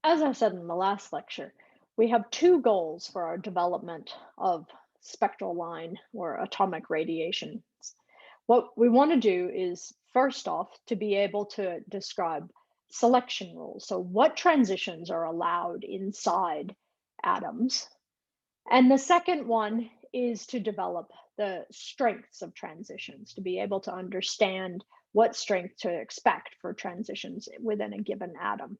As I said in the last lecture, we have two goals for our development of spectral line or atomic radiation. What we want to do is, first off, to be able to describe selection rules. So, what transitions are allowed inside atoms? And the second one is to develop the strengths of transitions, to be able to understand what strength to expect for transitions within a given atom.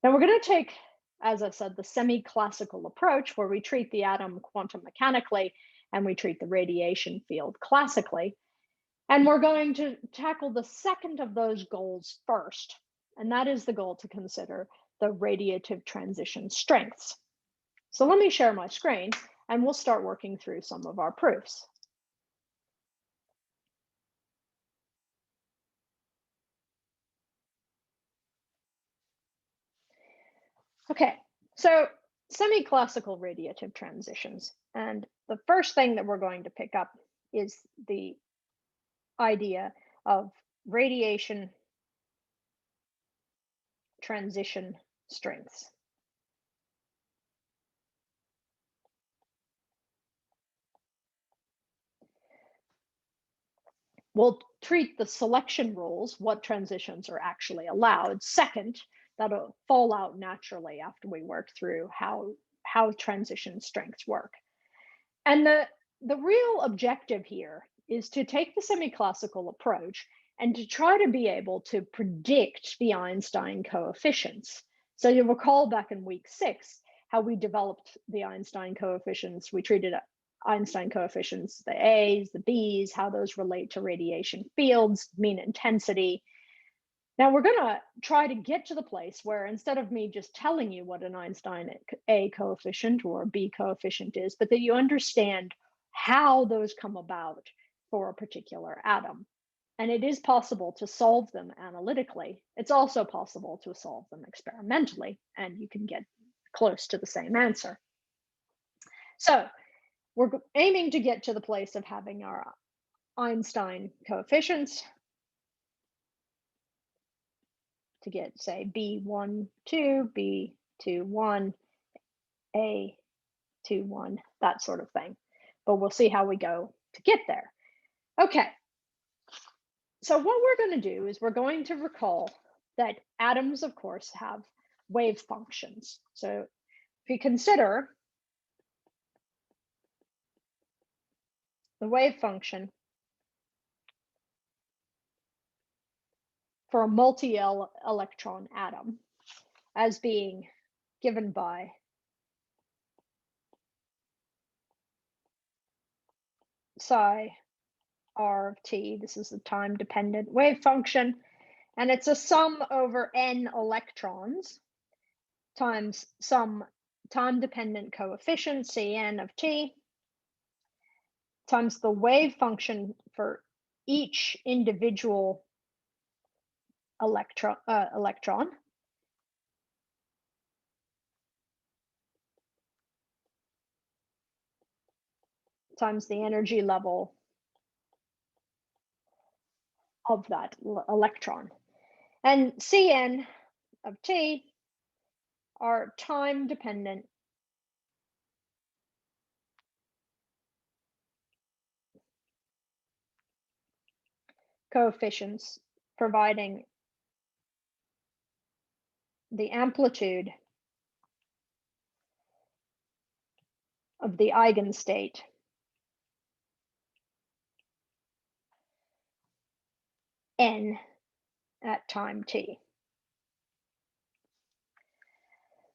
Now we're going to take, as I said, the semi-classical approach where we treat the atom quantum mechanically and we treat the radiation field classically. And we're going to tackle the second of those goals first, and that is the goal to consider the radiative transition strengths. So let me share my screen and we'll start working through some of our proofs. Okay, so semi-classical radiative transitions. And the first thing that we're going to pick up is the idea of radiation transition strengths. We'll treat the selection rules, what transitions are actually allowed, second. That'll fall out naturally after we work through how transition strengths work. And the real objective here is to take the semi-classical approach and to try to be able to predict the Einstein coefficients. So you'll recall back in week 6 how we developed the Einstein coefficients. We treated Einstein coefficients, the A's, the B's, how those relate to radiation fields, mean intensity. Now we're going to try to get to the place where instead of me just telling you what an Einstein A coefficient or B coefficient is, but that you understand how those come about for a particular atom. And it is possible to solve them analytically. It's also possible to solve them experimentally, and you can get close to the same answer. So we're aiming to get to the place of having our Einstein coefficients to get, say, B1, 2, B2, 1, A2, 1, that sort of thing. But we'll see how we go to get there. Okay. So what we're going to do is we're going to recall that atoms, of course, have wave functions. So if you consider the wave function for a multi-electron atom as being given by psi r of t, this is the time-dependent wave function, and it's a sum over n electrons times some time-dependent coefficient, Cn of t, times the wave function for each individual electron, times the energy level of that electron. And Cn of t are time-dependent coefficients providing the amplitude of the eigenstate n at time t.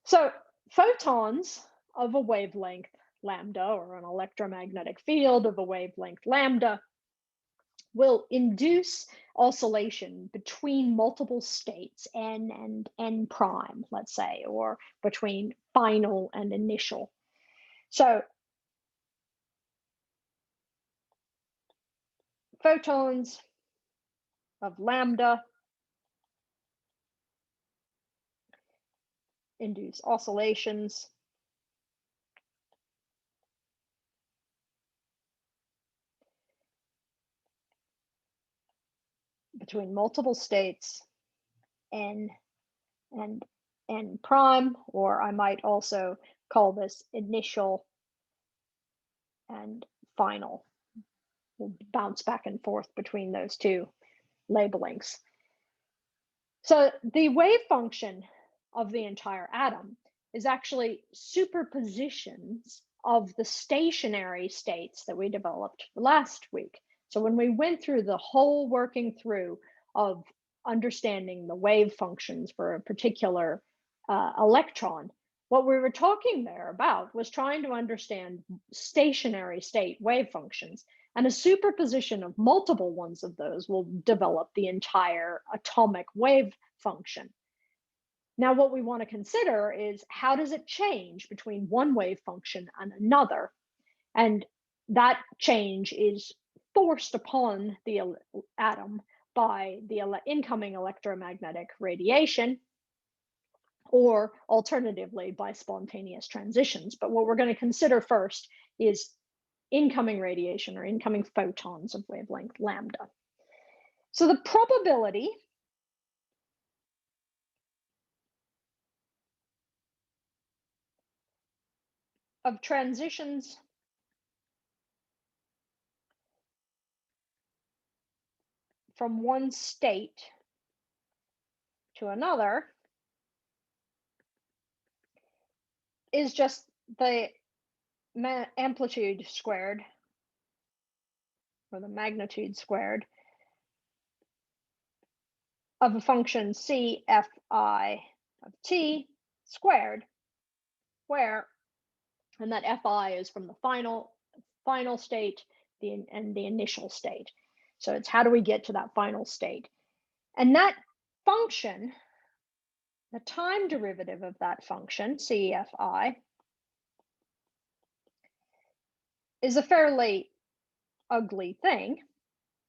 So photons of a wavelength lambda, or an electromagnetic field of a wavelength lambda, will induce oscillation between multiple states, n and n prime, let's say, or between final and initial. So photons of lambda induce oscillations between multiple states, n and n prime, or I might also call this initial and final. We'll bounce back and forth between those two labelings. So the wave function of the entire atom is actually superpositions of the stationary states that we developed last week. So when we went through the whole working through of understanding the wave functions for a particular electron, what we were talking there about was trying to understand stationary state wave functions. And a superposition of multiple ones of those will develop the entire atomic wave function. Now, what we want to consider is how does it change between one wave function and another? And that change is forced upon the atom by the incoming electromagnetic radiation, or alternatively by spontaneous transitions. But what we're going to consider first is incoming radiation or incoming photons of wavelength lambda. So the probability of transitions from one state to another is just the amplitude squared, or the magnitude squared, of a function CFI of t squared, where, and that Fi is from the final state and the initial state. So it's how do we get to that final state? And that function, the time derivative of that function, CFI, is a fairly ugly thing,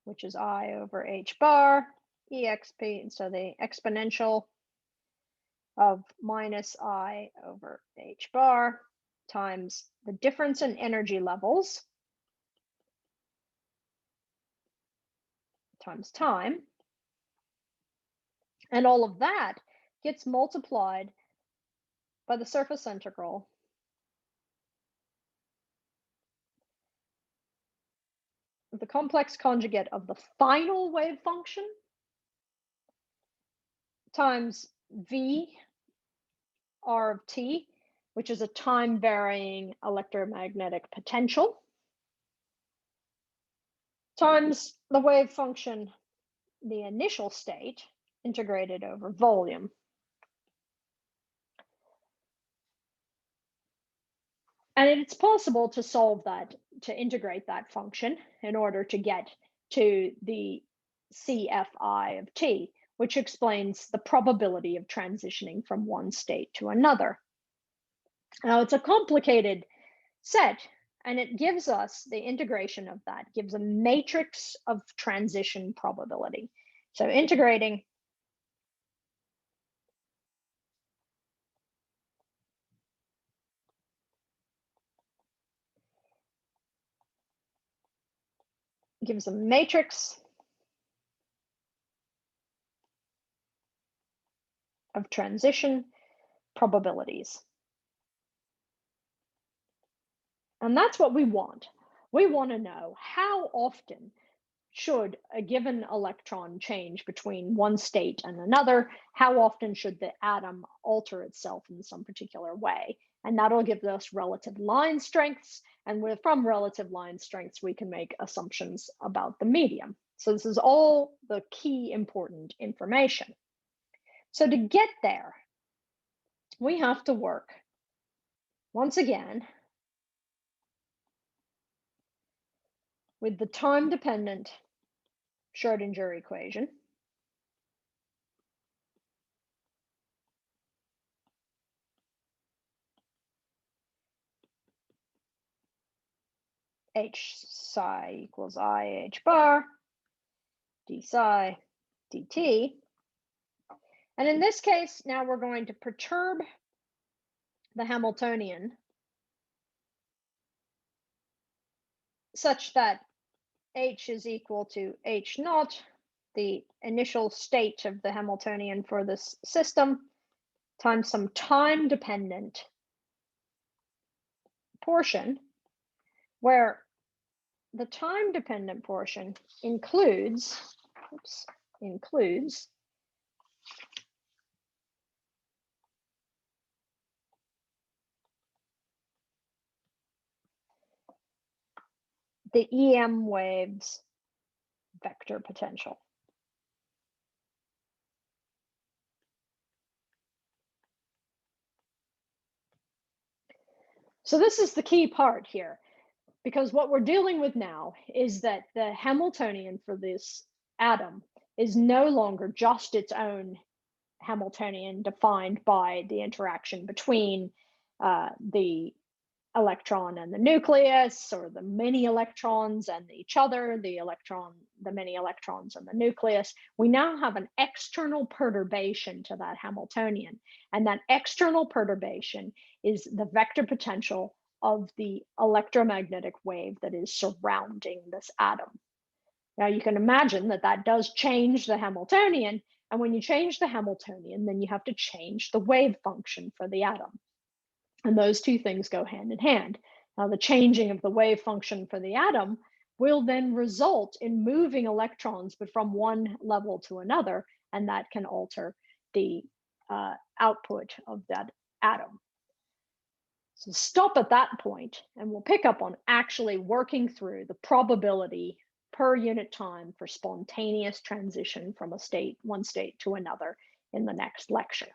which is I over h bar exp, so the exponential of minus I over h bar times the difference in energy levels times time. And all of that gets multiplied by the surface integral of the complex conjugate of the final wave function times V R of t, which is a time varying electromagnetic potential, times the wave function, the initial state, integrated over volume. And it's possible to solve that, to integrate that function in order to get to the CFI of t, which explains the probability of transitioning from one state to another. Now, it's a complicated set, and it gives us the integration of that, gives a matrix of transition probability. So integrating gives a matrix of transition probabilities. And that's what we want. We want to know how often should a given electron change between one state and another? How often should the atom alter itself in some particular way? And that'll give us relative line strengths. And from relative line strengths, we can make assumptions about the medium. So this is all the key important information. So to get there, we have to work, once again, with the time-dependent Schrodinger equation. H psi equals I h bar, d psi dt. And in this case, now we're going to perturb the Hamiltonian such that H is equal to H naught, the initial state of the Hamiltonian for this system, times some time-dependent portion, where the time-dependent portion includes the EM wave's vector potential. So this is the key part here, because what we're dealing with now is that the Hamiltonian for this atom is no longer just its own Hamiltonian defined by the interaction between the electron and the nucleus, or the many electrons and each other, the many electrons and the nucleus. We now have an external perturbation to that Hamiltonian, and that external perturbation is the vector potential of the electromagnetic wave that is surrounding this atom. Now you can imagine that that does change the Hamiltonian, and when you change the Hamiltonian, then you have to change the wave function for the atom. And those two things go hand in hand. Now, the changing of the wave function for the atom will then result in moving electrons, but from one level to another, and that can alter the output of that atom. So stop at that point, and we'll pick up on actually working through the probability per unit time for spontaneous transition from one state to another in the next lecture.